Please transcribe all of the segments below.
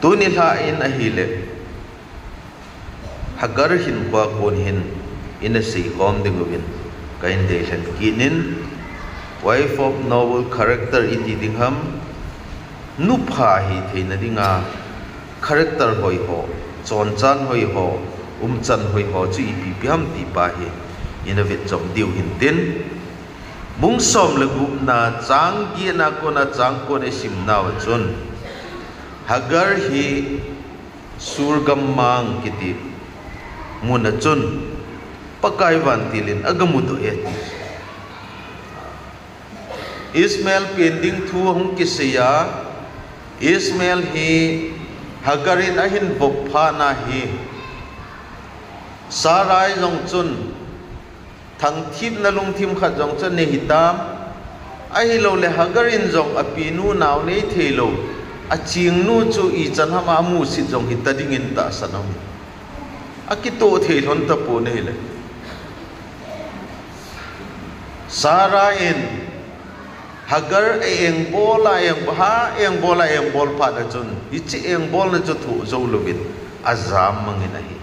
tuni la in ahile hagar hin kwa kon hin in a sei kom dingubin kain delan kinin wife of noble character iti dingham nupha hi theina dinga character hoi ho chonchan hoi ho chan hoi ho chu ipi piam ti pa hi ina vet jom diu hin tin mung som le gup na chang gi na ko na chang ko ne sim na wa chun hagar hi surgam mang kiti muna chun pakai van tilin agamudo et Ismail pending thu hong kisaya Ismail hi hagarin ahin bopha na hi sarai jong chun thang thip na lung thim khat jong chun ne hitam ai lo le hagarin jong apinu naw nei thelo a ching nu chu I chan hama mu sit jong hitading in ta sanam akito thelon ta po ne le Sarah in hagar eng bola eng baha eng bola eng bol pa da chun ichi eng bol na chu thu zo lubin azam manginahi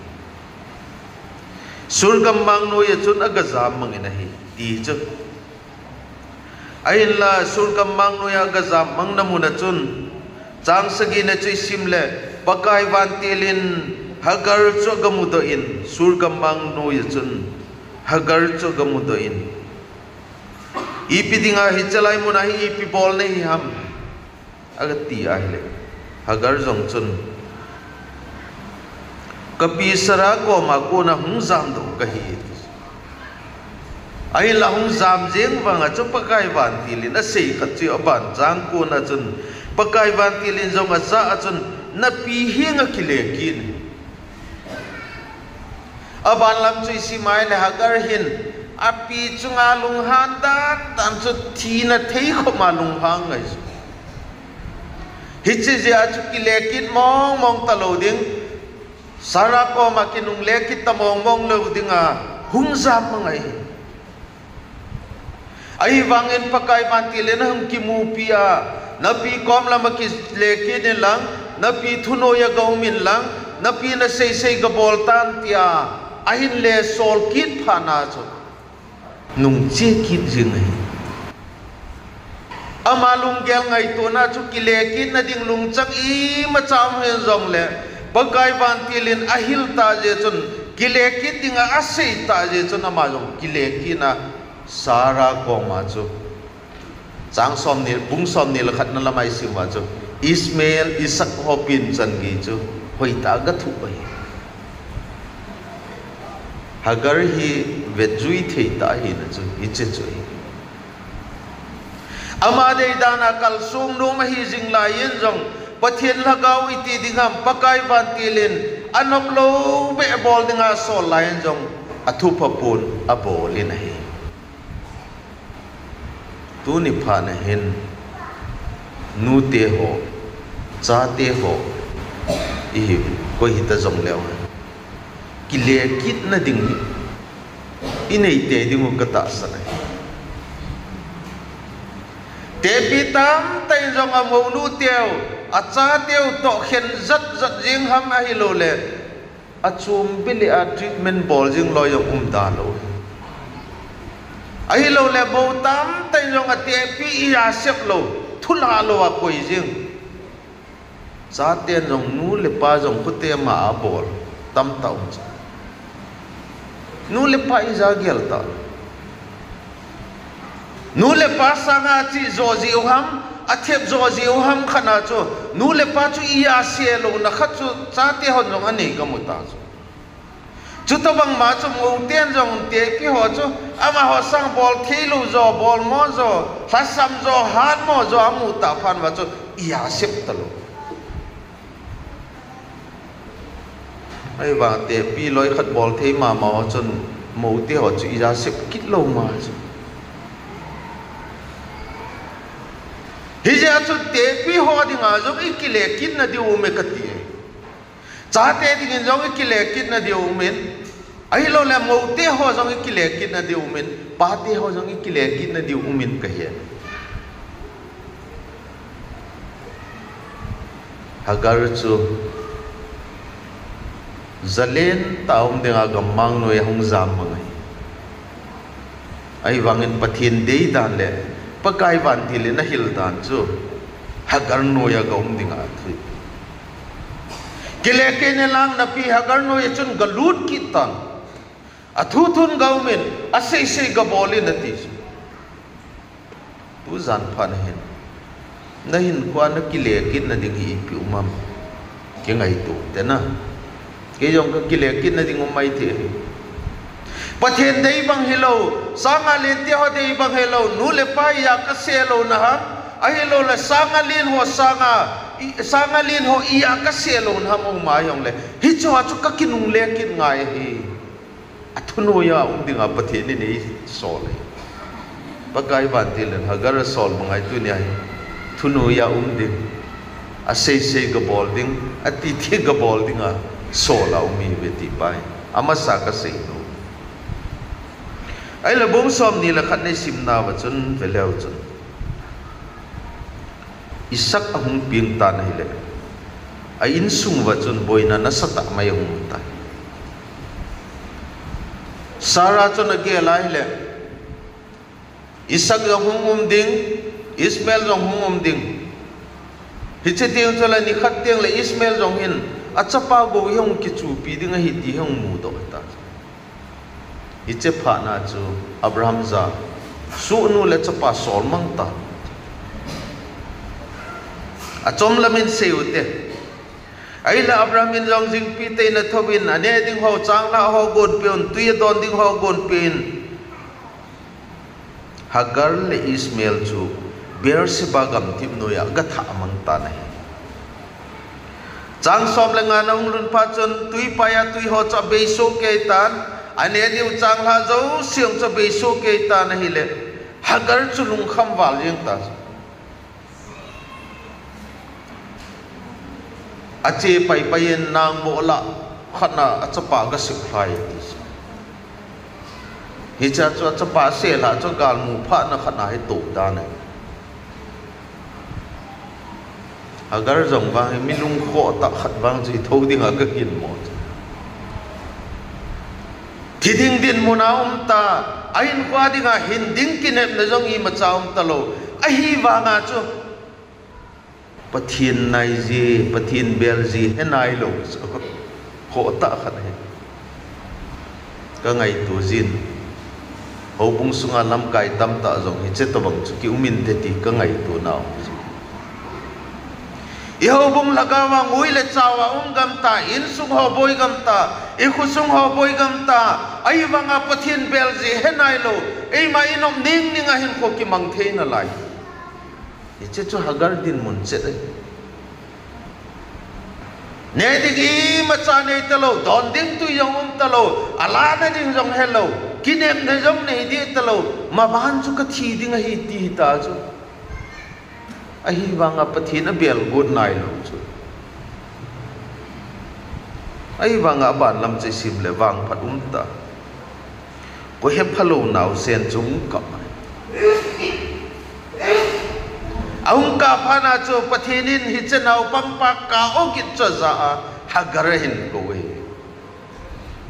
surgam mang no ya chun agazam manginahi ti chu ain la surgam mang no ya agazam mang namuna chun chang sagi na chu simle pakai van telin hagar chu gamudo in surgam mang no ya chun hagar chu gamudo in ipi dinga hichalai munahi ipi bol nahi ham agati ahle hagar jong chun kapi sara ko ma ko na hung zam do kahi ai la hung zam jeng wanga chu pakai van tilin a sei khat chu aban jang ko na chun pakai van tilin jong a za chun na pi hinga kile kin aban lam chu si mai le hagar hin api chunga lung han da tan chu thina thei kho ma lung hang ngai hichi je a chu ki lekit mong mong talo ding sara ko ma kinung lekit ta mong mong lo ding a hung zam ngai ai wangin pakai mantil na hum ki mu pia na pi kom la ma ki lekit ne lang na pi thuno ya gaumin lang na pi na sei sei ga bol tan tia ahin le sol kit phana chu nung che kit jing ai ama lung gel ngai to na chu ki le kit na ding lung chak I ma cham he zong le pakai van tilin ahil ta je chun ki le kit ding a asei ta je chun ama jong ki le ki na sara ko ma chu chang som ni bung som ni la khat na lamai sim wa chu Ismail Isaac hopin chan gi chu hoi ta ga thu bai hagar hi vejui thei ta hi na chu iche chui ama dei dana kal sum no ma hi jing la yen jong pathian lagau iti dingam pakai van tilin anok lo be bol dinga so la yen jong athu papun abolin hi tu ni pha na hin nu te ho cha te ho I ko hi ta jong lew kile kit na ding inei te ding ko ta sanai te pitam tai jong amo nu teo acha teo to khen zat zat jing ham a hi lo le achum bili a treatment bol jing lo yong da lo a hi lo le bo tam tai jong a te pi ya sep lo thula lo a koi jing cha ten jong nu le pa jong ku te ma a bol tam tau nu le pa iza gelta nu le pa sanga chi zo ji ham athep zo ji ham khana chu nu le pa chu iya se lo na kha chu cha te hon jong ani ka muta chu to bang ma chu mo ten jong te ki ho chu ama ho sang bol thelu zo bol mo zo hasam zo han mo zo amu ta phan wa chu iya sep talo ai và te pi loi khat bol thei ma ma chon mo te ho chu ira sep kit lo ma chu hi ja chu te pi ho dinga zo ikile kit na diu me kati cha te ding zo ikile kit na diu men ai lo le mo te ho zo ikile kit na diu men pa te ho zo ikile kit na diu men ka he Hagar chu zalen taum denga gamang noi hong zam mangai ai wangin pathin dei dan le pakai van thile na hil dan chu Hagar noya gaum dinga thui kile ke ne lang na pi Hagar noya chun galut kitan athu thun gaumin asei sei gaboli nati tu zan phan hen nahin kwa na kile kin na ding hi pi umam ke ngai tu te na ke yong ka kile kin na ding umai the pathen dei bang hello sanga le te ho dei bang hello nu le pa ya ka se lo na ha a hello la sanga lin ho sanga lin ho iya ka se lo na mo ma yong le hi chu ha chu ka kinung le kin ngai hi athuno ya dinga pathen ni nei so le pakai ban til Hagar sol mangai tu ni ai thuno ya ding a sei ga bolding ati thi ga bolding a so la mi beti pai ama sa ka sei no ai la bom som ni la khat nei sim na wa chun veleu chun Isak ahung ping ta na hile ai in sung wa chun boina na sata mai hung ta Sara chun age la hile Isak hung ding Ismail hung ding hiche tiang chola ni khat tiang le Ismail hin achapa go yong ki chu pi ding hi ti hong mu do ta hiche pha na chu Abraham za su nu le chapa sol mang ta achom lamin seute ai la Abraham in jong jing pi te na thobin ane ding ho chang la ho gon pion tui don ding ho gon pin Hagar le Ismail chu Beersheba gam tim noya gatha mang ta nai chang som le nga nong lun pha chon tui pa ya tui ho cha be so ke tan ane diu chang ha zo siang cha be so ke ta na hi le Hagar chu lung kham wal yeng ta ache pai pai nang bo la khana achapa ga sik phai hi cha chu achapa se la chu gal mu pha na khana hi to da na Hagar zong wang milung kho ta khat wang ji tho ding a ka kin mo thi ding din mu na ta ain kwa ding a hin ding kinep na zong I ma chaum ta lo a hi wa nga chu pathin nai ji pathin bel ji henai lo kho ta khat he ka ngai tu jin ho bung sunga lam kai tam ta zong hi che to bang chu ki umin te ti ka ngai tu naw Iho bung lagawa ngui le chawa gam ta in sung ho boy gam ta I khu sung ho boy gam ta ai wanga pathin bel ji henai lo ei ma inom ning ninga hin kho ki mang the na lai iche chu Hagar din mun che ai ne digi ma cha nei ta lo don ding tu yong ta lo ala na ding jong hello kinem na jong nei di ta lo ma ban chu ka thi ding hi ti ta chu ahi wanga pathina bel good nai lo chu ai wanga ban lam che sim le wang phat ta ko he phalo naw sen chung ka aung ka phana chu pathinin hi che naw pam pa ka o kit cha za Hagar hin ko we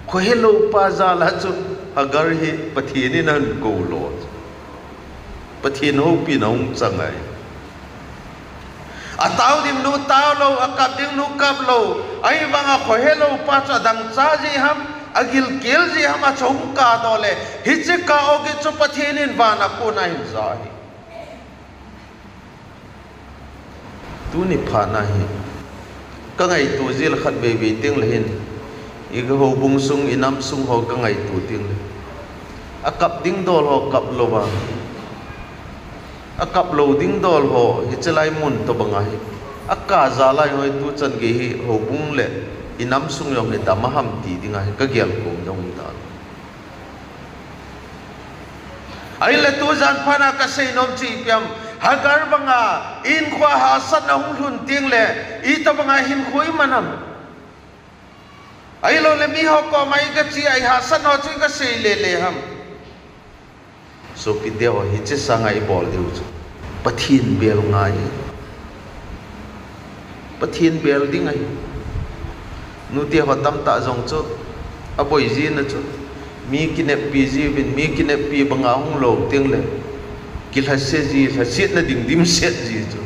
ko he lo pa za la chu Hagar hi pathinin an ko lo pathin ho pi naung changai ataw dim nu taw lo akap dim nu kap lo ai wanga khohelo pa cha dang cha ji ham agil kel ji ham a chong ka dole hiche ka oge chu pathinin wana ko na hin za hi tu ni phana hi ka ngai tu zil khat be be ting le hin I ga ho bung sung inam sung ho ka ngai tu ting le akap ding dol ho kap lo ba akap lo ding dol ho hi chalai mun to bangai akka zalai hoi tu chan ge hi ho bung le inam sung yong le dama ham ti dinga ka gyal ko jong da ai le tu zan phana ka sei nom chi pyam Hagar banga in khwa ha san na hung hun ting le I ta banga hin khoi manam ai lo le mi ho ko mai ka chi ai ha san ho chi ka sei le ham so pideo hi che sangai bol diu chu pathin bel ngai pathian building ai nu te hotam ta jong chu aboi ji na chu mi kinep pi ji bin mi kinep pi banga hung lo teng le kil ha se ji ha sit na ding dim set ji chu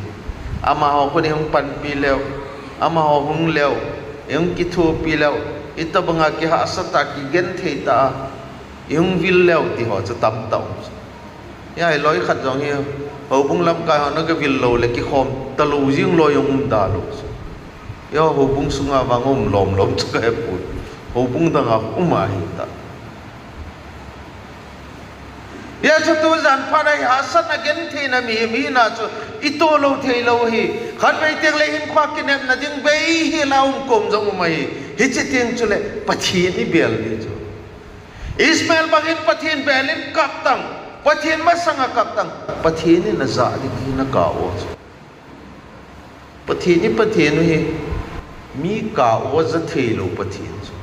ama ho ko ne hung pan pi leo ama ho hung leo em ki thu pi leo ita banga ki ha asata ki gen thei ta yung vil leo ti ho chu tam tau ya loi khat jong hi ho bung lam ka ho na ka vil lo le ki khom ta lu jing lo yung da lo yo ho bung sunga wangom lom lom chu ka pu ho bung da nga uma hi ta ya chu tu zan pha dai ha sat na gen thei na mi na chu ito lo thei lo hi khat bai tek le hin khwa ki nem na ding bei hi laum kom jong mai hi chi tiang chu le pathian ni bel ni chu Ismail bagin pathian belin kaptang pathian masanga kaptang pathian ni na za di na ka o pathian hi mi ka o za thei lo pathian chu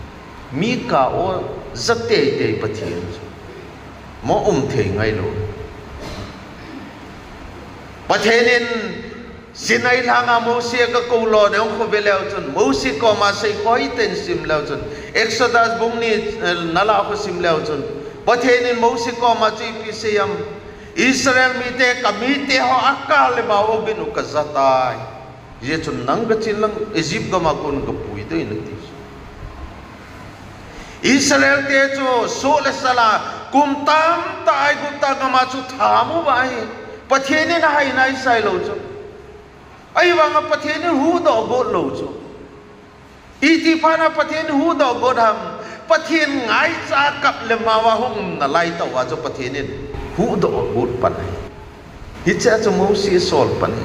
mi ka o za te pathian chu mo thei ngai lo pathianin sinai langa mo sia ka ko lo ne ko beleu chun mo si ko ma sei koi ten sim leu chun exodus bung ni nala ko sim leu chun pathianin mo si ko ma chi pi siam israel mi te kamite ho akal le ba o binu ka zatai ye chun nang ga chilang egypt ga ma kun ga pui dei na ti israel te chu so le sala kum tam tai gu ta ga ma chu thamu bai pathianin hai nai sai lo chu ai wanga pathian hu do go lo chu iti phana pathian hu do go dham pathian ngai cha kap le ma wa hum na lai ta wa chu pathian hu do go pan hi cha chu mo si sol pan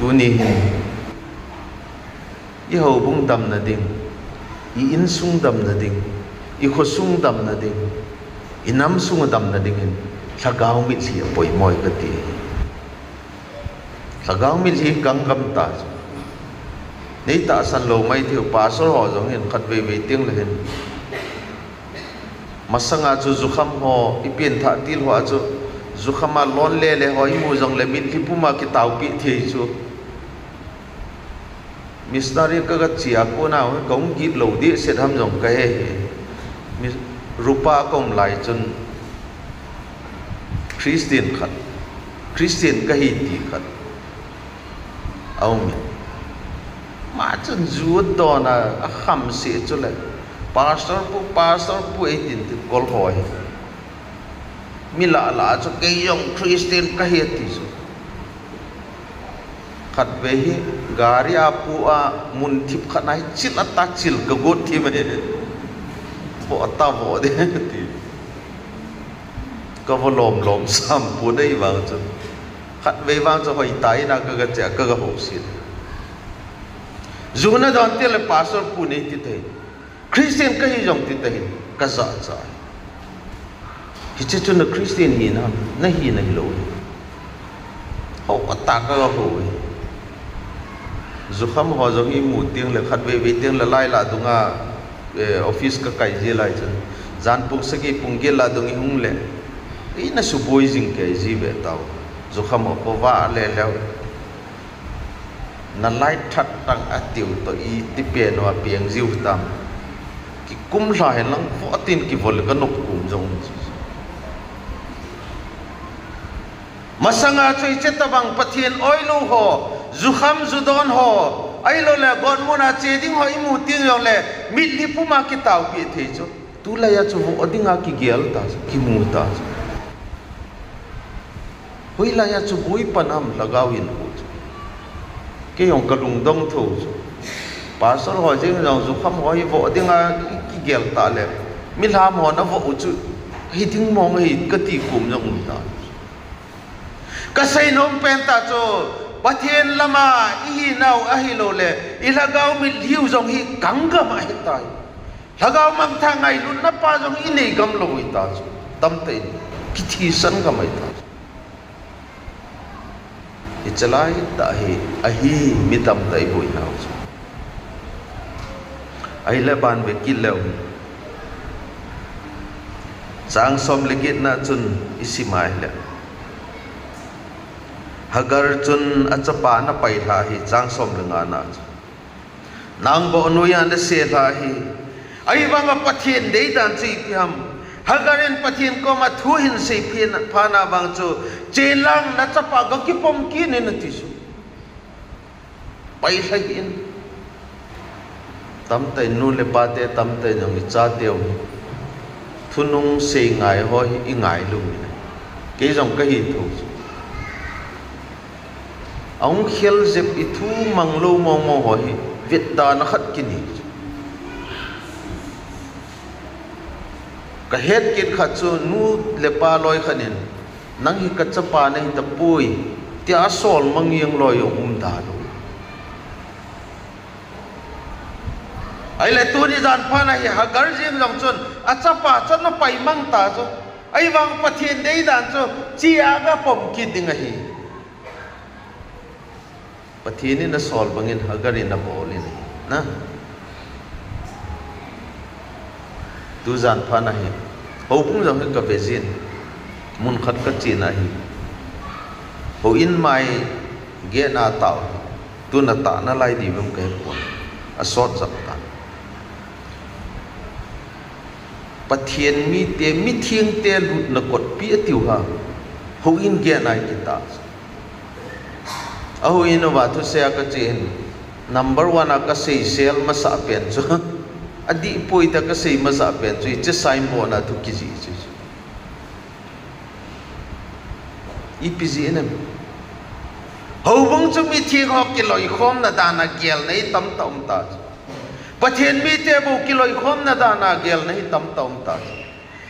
tu ni i ho bung dam na ding i in sung dam na ding i kho sung dam na ding i nam sung dam na ding thagau mi si poi moi ka ti thagau mi hi kang kam ta nei ta san lo mai thiu pa so ho jong hin khat ve ve ting le hin masanga chu zukham ho ipin tha til ho chu zukhama lon le ho i mu jong le min li puma ki tau pi thei chu misnari ka ga chia ko na kong git lo di set ham jong ka he rupa kom lai chun christian ka hi ti khat ông mà chân ruột đó là khăm sẽ cho lại pastor pu ấy tin tin call hỏi mi lạ cho cái dòng Christian cái hiện thì số khát về hi gari apu a mun thip khát này chít ta chít cái gốt thì mà bỏ ta bỏ đi thì có vô lom sam pu đây vào cho khát về vào cho hỏi tay na cái chả cái hậu xin dù nó đón tiền là pastor pu này thì thế Christian cái gì dòng thì thế cái gì thì chỉ cho nó Christian hi na hi này lỗi hậu ta cái hậu dù không họ giống như một tiếng là khát về tiếng là lai là đúng à office cái gì lại chứ gian bốc sẽ cái bung cái là đúng hung lệ ý nó số bôi dính cái gì vậy tao dù không họ có vạ lệ leo nó lai thắt tăng à tiểu tới ý tiếp biển và biển diêu tam cái cung lại lăng võ tin cái vợ cái nục cũng giống mà sang à chơi chết ta bằng bát thiên oi lu ho dù khăm dù đón ho ai lo là con muốn à chơi tiếng họ imu tiếng rồi là mít li pu ma cái tàu bị thế chứ tu là ya cho vợ tiếng à cái gel ta cái mu ta hoi là ya cho bui panam lagao in cái ông cái lùng đông thủ pastor hỏi chứ rằng dù khăm hỏi vợ tiếng à cái gel ta là mít ham họ nó vợ chứ hi tiếng mong hi cái ti cùm trong ta kasay nung penta cho patien lama ihi nau ahilo le ilagaw mit hiu jong hi kangga ma hitai lagaw mang thangai lun na pa jong ini gam lo ita tam te kithi san ga mai ta ichalai ta hi ahi mitam tai boi nau ai le ban ve kil lew sang som legit na chun isimai le Hagar chun achapa na pai tha hi changsom lenga na nang bo nuya na se tha hi ai wanga pathian dei dan chi piam hagarin pathian ko ma thu hin se phin phana bang chu chelang na chapa ga ki pom ki ne na ti su pai sai in tam tai nu le pa te tam tai nang cha teo thunung se ngai hoi i ngai lu ni ke jong ka hi thu ông khel dep itu manglo mo hoi việt ta na khat kini ka het kit khat chu nu lepa loi khanin nang hi ka chapa nei ta pui tia sol mangiang loi da lo ai le tu ni jan pha na hi hagar jing jong chun achapa chan na pai mang ta chu ai wang pathian dei dan chu chia ga pom ki ding hi pathian na sol bangin hagar in na bolin na tu jan pha na hi ho pung jong ka vezin mun khat ka chi na hi ho in mai ge na ta tu na ta na lai di bam ke ko a sot zap ta pathian mi te mi thieng te lut na kot pi atiu ha ho in ge na ki ta a ho in wa thu se ka chen number 1 ka sei sel ma sa pen chu adi poi ta ka sei ma sa pen chu che sai mo na thu ki ji chu ipg nem ho bang chu mi thieng ho ki loi khom na da na gel nei tam tam ta pathian mi te bu ki loi khom na da na gel nei tam tam ta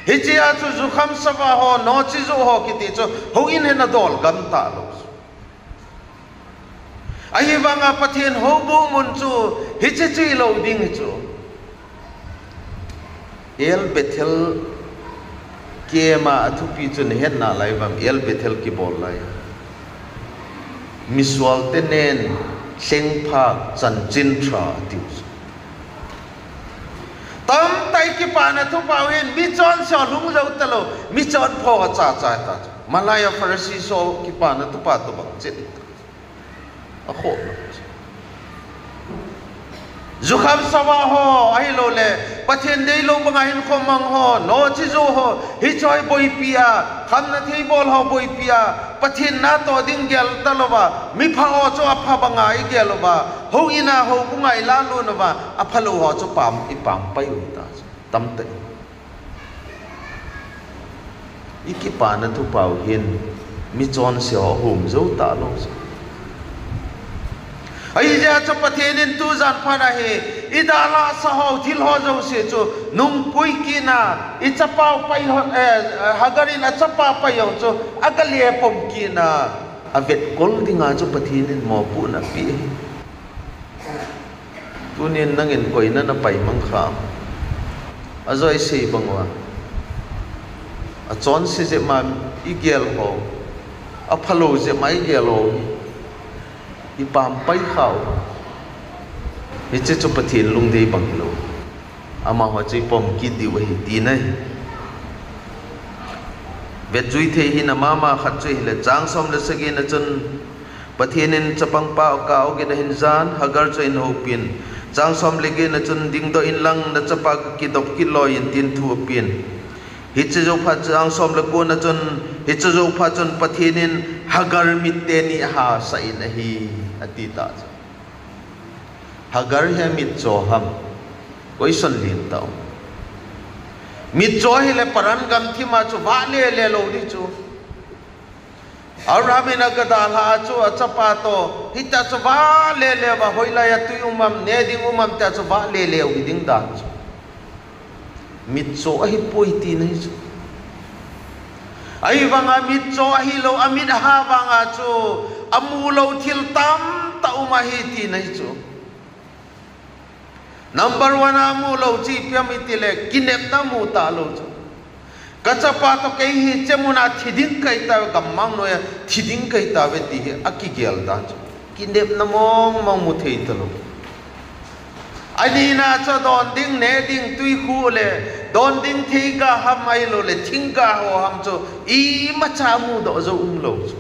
hi chia chu zu kham sawa ho no chi zu ho ki ti chu ho in he na dol gam ta lo ai wanga pathian ho bu mun chu hi che chi lo ding chu el bethel ke ma athu pi chu ne hen na lai bam el bethel ki bol lai miswal tenen seng pha chan chin tra ti tam tai ki pa na thu pa hin mi chon so lung zo ta lo mi chon pho cha cha ta malaya farsi so ki pa na tu pa to bang chet a kho zukham sawa ho ai lo le pathian dei lo banga hin khomang ho no chi zo ho hi choi boi pia kham na thei bol ho boi pia pathian na to ding gel talowa mi pha o cho apha banga I gelowa ho ina ho bungai la lu na wa aphalo ho cho pam I pam pai u ta tam te iki pa na thu pau hin mi chon se ho hum zo ta lo ai ja cho pathian in tu jan pha na he idala sa ho thil ho zo se chu nung pui ki na I chapau pai ho hagarin a chapa pai yo chu agalie pom ki na avet kol dinga chu pathian in mo pu na pi tunin nangin koi na pai mang kham azoi sei bangwa a chon se je ma I gel ho a phalo je mai gel ho I pam pai khao hi che chu pathian lung dei bang lo ama ho chi pom ki di wa hi ti nai ve chui the hi na mama khat chui le chang som le sagi na chun pathian in chapang pa ka o ge na hin zan hagar chu in ho pin chang som le ge na chun ding do in lang na chapa ki dop ki lo in tin thu pin hi che jo pha chang som le ko na chun hi che jo pha chun pathian in hagar mit te ni ha sa in hi atita hagar he mit cho ham koi son lin tao mit cho hi le paran gam thi ma chu wa le lo di chu aramina ka da la chu achapa to hi ta chu wa le wa hoila ya tu umam ne ding umam ta chu wa le wi ding da chu mit cho hi poi ti nei chu ai wanga mit cho hi lo amit ha wanga chu amu lo thil tam ta uma hi ti nei chu number 1 amu lo chi pyam itile kinep na mu ta lo chu kachapa to kai hi chemuna thiding kai ta gammang no ya thiding kai ta ve ti aki gel da chu kinep na mong mu thei ta lo ani na cho don ding ne ding tui khu le don ding thei ka ham ai lo le thing ka ho ham chu I ma cha mu do zo lo chu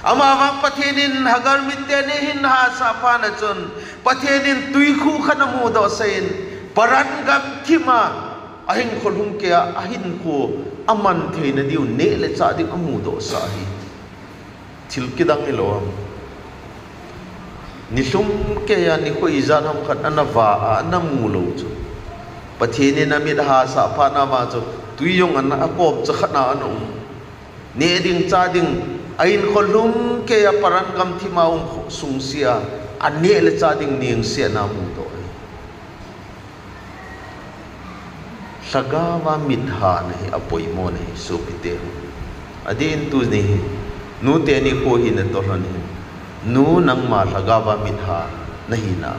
amawang pathenin hagar mitene hin ha sa pa na chon pathenin tui khu khanamu do sein paran gam thima ahin kholhung ke ahin ko aman theina diu ne le cha ding amu do sa hi thil kidang ilom ni sum ke ya ni ko izan ham khat anawa anamu lo chu patheni na mit ha sa pha na ma chu tui yong an akop cha khana anu ne ding cha ding ain kholum ke ya paran gam thi maum sung sia ane le cha ding ning sia na mu do sagawa mit ha nei apoi mo nei su pite adin tu ni nu te ni ko hi na to ni nu nang ma sagawa mit ha nahi na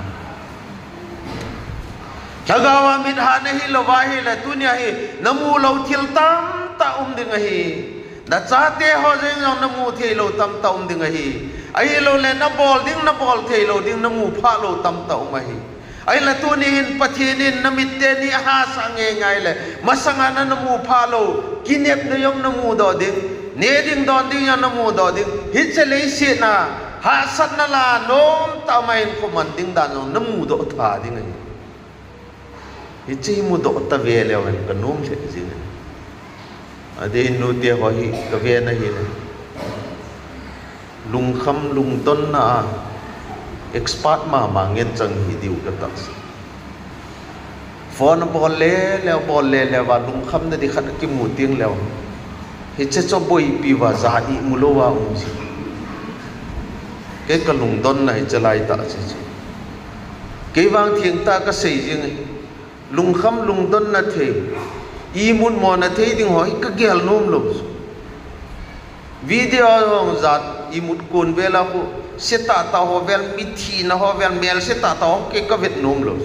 sagawa mit ha nahi lo wa hi la tunya hi namu lo thil tam ta ding hi na cha te ho jeng namu the lo tam ta ding hi ai lo le na bol the lo ding namu pha lo tam ta hi ai la tu ni hin pathinin namit te ni ha sange ngai le masanga na namu pha lo kinep na yom namu do ding ne ding don ding ya namu do ding hit se le si na ha sat na la nom ta mai ko man ding dan namu do tha ding ai hit chi mu do ta ve le wan ka nom se jing ade nu te ho hi ka ve na hi lung kham lung ton na expert ma mangen chang hi diu ka tak phone bol le wa lung kham na di khat ki mu ting le hi che cho boi pi wa za di mu lo wa si ke ka lung don nai chalai ta chi ke wang thieng ta ka sei jing lung kham lung don na the i mun mo na the ding hoi ka gel nom lo video hong zat i mut kun vela ko seta ta ho vel mithi na ho vel mel seta ta ho ke ka vet nom lo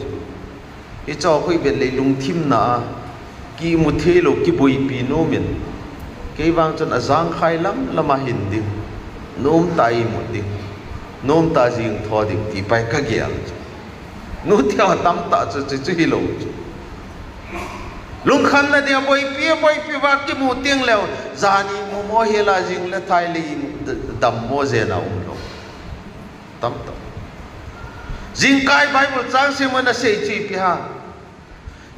i cho khoi vet le lung thim na ki mu the lo ki boi pi nomen ke wang chon azang khai lam lama hin ding nom tai mu ding nom ta jing tho ding ti pai ka gel nu thia tam ta chu hi lo lung kham na dia boi pi wa ki mu ting leo zani mu mo hela jing le thai li dam mo je na lo tam ta jing kai bible chang se mo na sei chi pi ha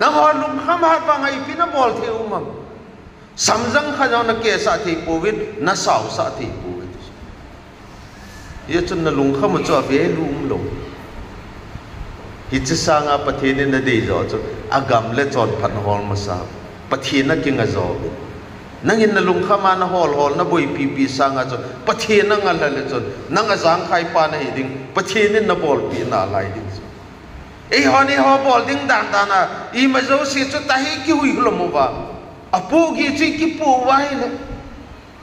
na ho lung kham ha ba ngai pi na bol the umam samjang kha jaw na ke sa thi covid na sau sa thi covid ye chun na lung kham cho ve lum lo hi chi sanga pathene na dei zo chu agam le chon phan hol ma sa pathina kinga zo nangin na lung khama na hol na boi pi sanga chu pathina ngal le chon nanga jang khai pa na hi ding pathine na bol pi na lai ding ei honi ho bol ding dan na i ma zo si chu ta hi ki hui lo mo ba apu gi chi ki pu wa hi le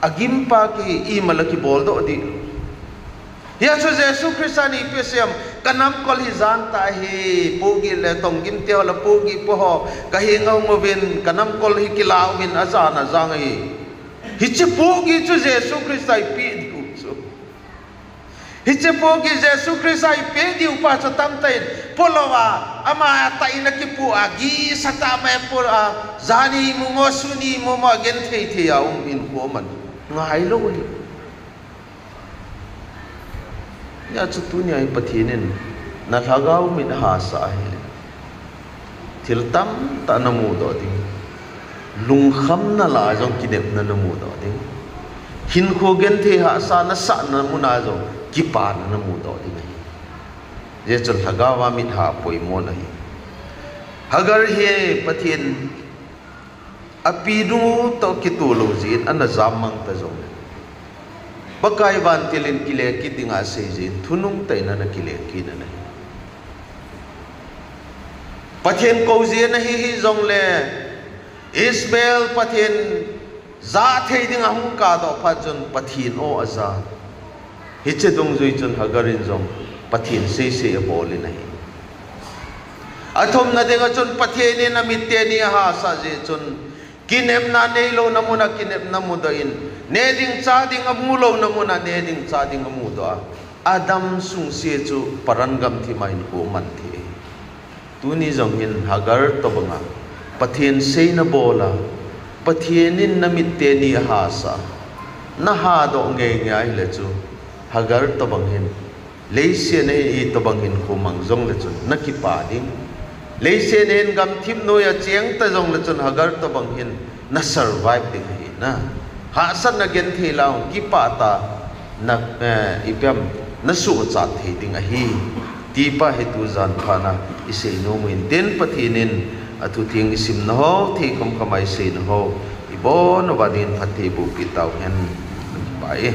agim pa ki i ma la ki bol do di Yesu Yesu Kristani pesem kanam kol hizan ta hi pogi le tong kim teo la pogi po ho ka hi ngau ngovin kanam kol hi kilau min azana zang hi hiche pogi chu Yesu Kristai pi diu chu hiche pogi Yesu Kristai pe diu pa cha tam tai polowa ama ta ina ki pu agi sata me pu a zani mu mo suni mu mo gen thei ya in ko man ngai lo ya chu tu nya i pathinen na thagau mit ha sa hi thil tam ta namu do ding lung kham na la jong kidep na namu do ding hin kho gen the ha sa na sa na mu na jo ki pa na namu do ding ye chul thagawa mit ha poi mo na hi hagar he pathin apidu to kitulu jin an zamang ta jong bakai van tilin kile ki dinga seji thunung taina na kile ki na nahi pathen ko je nahi hi jong le Ismail pathen za thei dinga hung ka do phajun pathin o aza hiche dong zui chun hagarin jong pathin se boli nahi athom na denga chun pathene na mitte ni ha sa je chun kinep na nei lo namuna kinep namuda in neding chading amulo namuna neding chading amuda adam sung se chu parangam thi main ko man thi tuni jongin hagar to banga pathen se na bola pathenin namitte ni hasa na ha do nge ngai le chu hagar to bang hin leise ne I to bang hin khumang jong le chu na ki pa ding leise ne gam thim no ya cheng ta jong le chun hagar to bang hin na survive ding hi na ha san na gen the law ki pa ta na ipam na su cha the ding a hi ti pa he tu zan phana ise no min den pathinin atu thing isim no ho thi kam kamai se no ho ibon wadin phathi bu ki taw hen pai